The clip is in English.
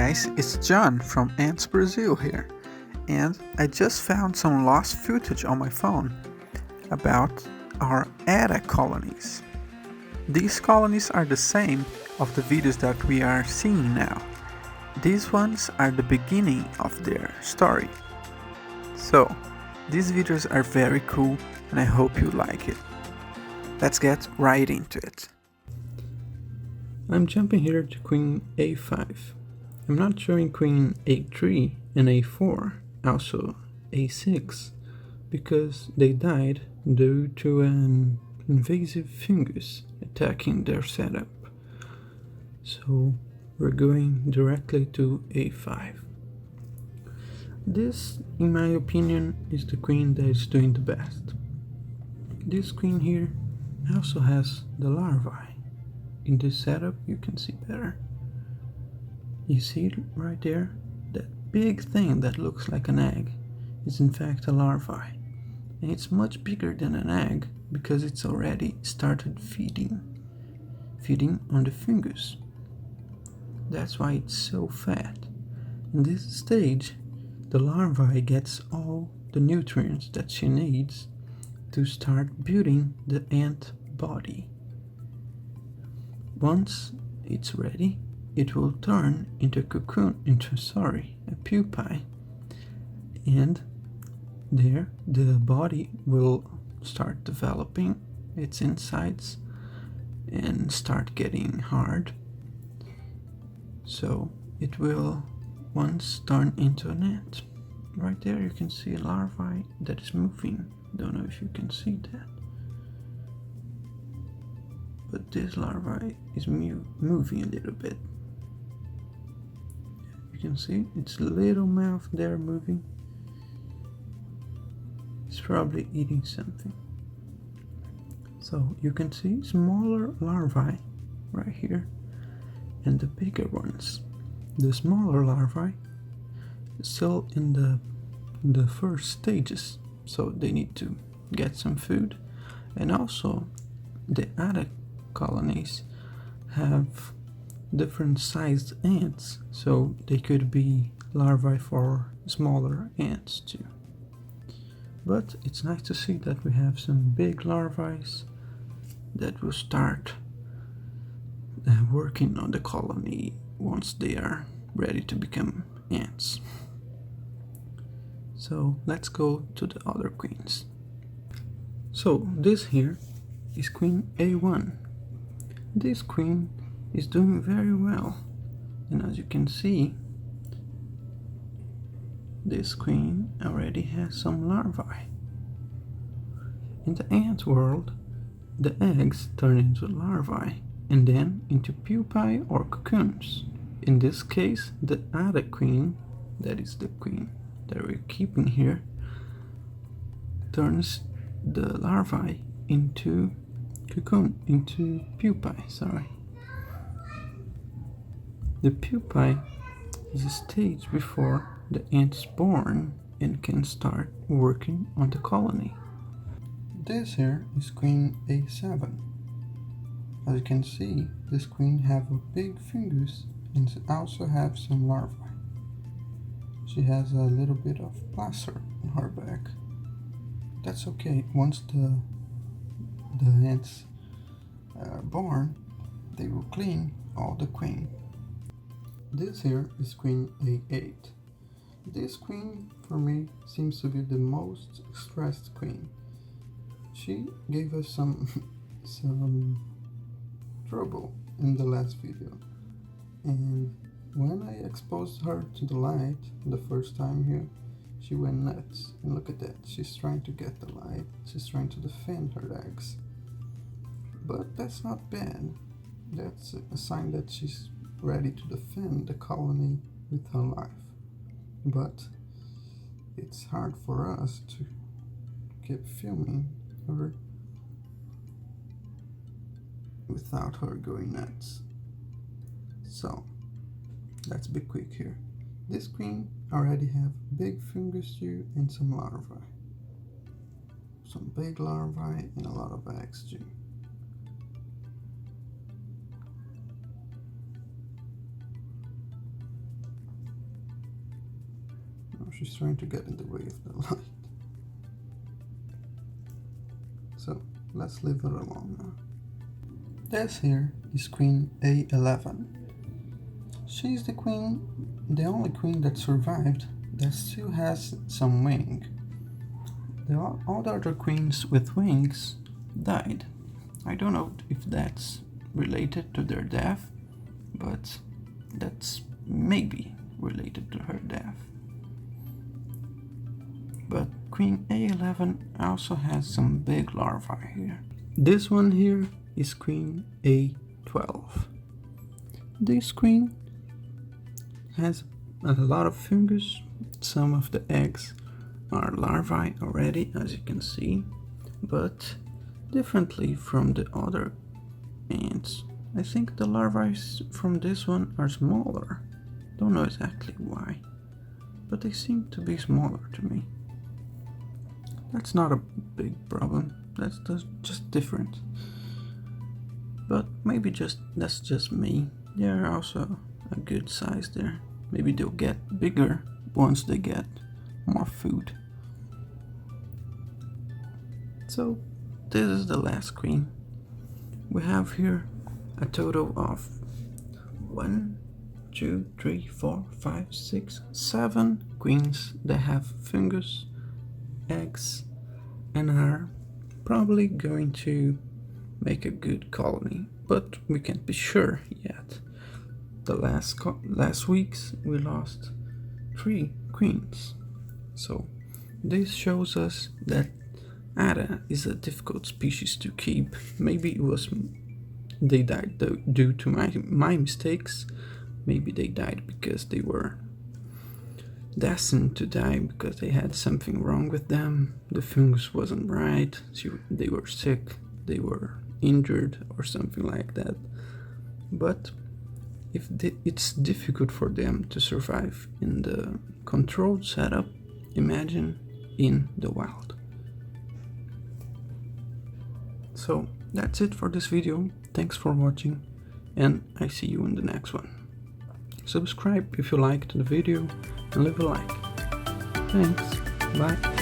guys, it's John from Ants Brazil here, and I just found some lost footage on my phone about our attic colonies. These colonies are the same of the videos that we are seeing now. These ones are the beginning of their story. So, these videos are very cool and I hope you like it. Let's get right into it. I'm jumping here to Queen A5. I'm not showing Queen A3 and A4, also A6, because they died due to an invasive fungus attacking their setup. So we're going directly to A5. This, in my opinion, is the queen that is doing the best. This queen here also has the larvae. In this setup you can see better. You see it right there? That big thing that looks like an egg is in fact a larvae. And it's much bigger than an egg because it's already started feeding on the fungus. That's why it's so fat. In this stage, the larvae gets all the nutrients that she needs to start building the ant body. Once it's ready, it will turn into a pupae, and there the body will start developing its insides and start getting hard. So it will once turn into an ant. Right there you can see a larvae that is moving. Don't know if you can see that. But this larvae is moving a little bit. You can see its little mouth there moving. It's probably eating something. So you can see smaller larvae right here and the bigger ones. The smaller larvae is still in the first stages, so they need to get some food. And also the attic colonies have different sized ants, so they could be larvae for smaller ants too. But it's nice to see that we have some big larvae that will start working on the colony once they are ready to become ants. So let's go to the other queens. So this here is Queen A1. This queen is doing very well, and as you can see, this queen already has some larvae. In the ant world, the eggs turn into larvae and then into pupae or cocoons. In this case, the attic queen, that is the queen that we're keeping here, turns the larvae into pupae, The pupae is a stage before the ant is born and can start working on the colony. This here is Queen A7. As you can see, this queen have a big fungus and also have some larvae. She has a little bit of plaster on her back. That's okay. Once the ants are born, they will clean all the queen. This here is Queen A8. This queen, for me, seems to be the most stressed queen. She gave us some trouble in the last video, and when I exposed her to the light the first time here, she went nuts. And look at that, she's trying to get the light, she's trying to defend her eggs. But that's not bad. That's a sign that she's ready to defend the colony with her life. But it's hard for us to keep filming her without her going nuts. So let's be quick here. This queen already have big fungus too and some larvae. Some big larvae and a lot of eggs too. Oh, she's trying to get in the way of the light. So let's leave her alone now. This here is Queen A11. She's the only queen that survived that still has some wing. All the other queens with wings died. I don't know if that's related to their death, but that's maybe related to her death. But Queen A11 also has some big larvae here. This one here is Queen A12. This queen has a lot of fungus. Some of the eggs are larvae already, as you can see, but differently from the other ants. I think the larvae from this one are smaller. Don't know exactly why, but they seem to be smaller to me. That's not a big problem, that's just different. But maybe that's just me. They're also a good size there. Maybe they'll get bigger once they get more food. So this is the last queen. We have here a total of 1, 2, 3, 4, 5, 6, 7 queens that have fungus, eggs, and are probably going to make a good colony, but we can't be sure yet. The last weeks we lost 3 queens, so this shows us that Ada is a difficult species to keep. Maybe they died due to my mistakes. Maybe they died because they were destined to die because they had something wrong with them. The fungus wasn't right, they were sick, they were injured or something like that. But if it's difficult for them to survive in the controlled setup, imagine in the wild. So that's it for this video. Thanks for watching, and I see you in the next one. Subscribe if you liked the video and leave a like. Thanks, bye.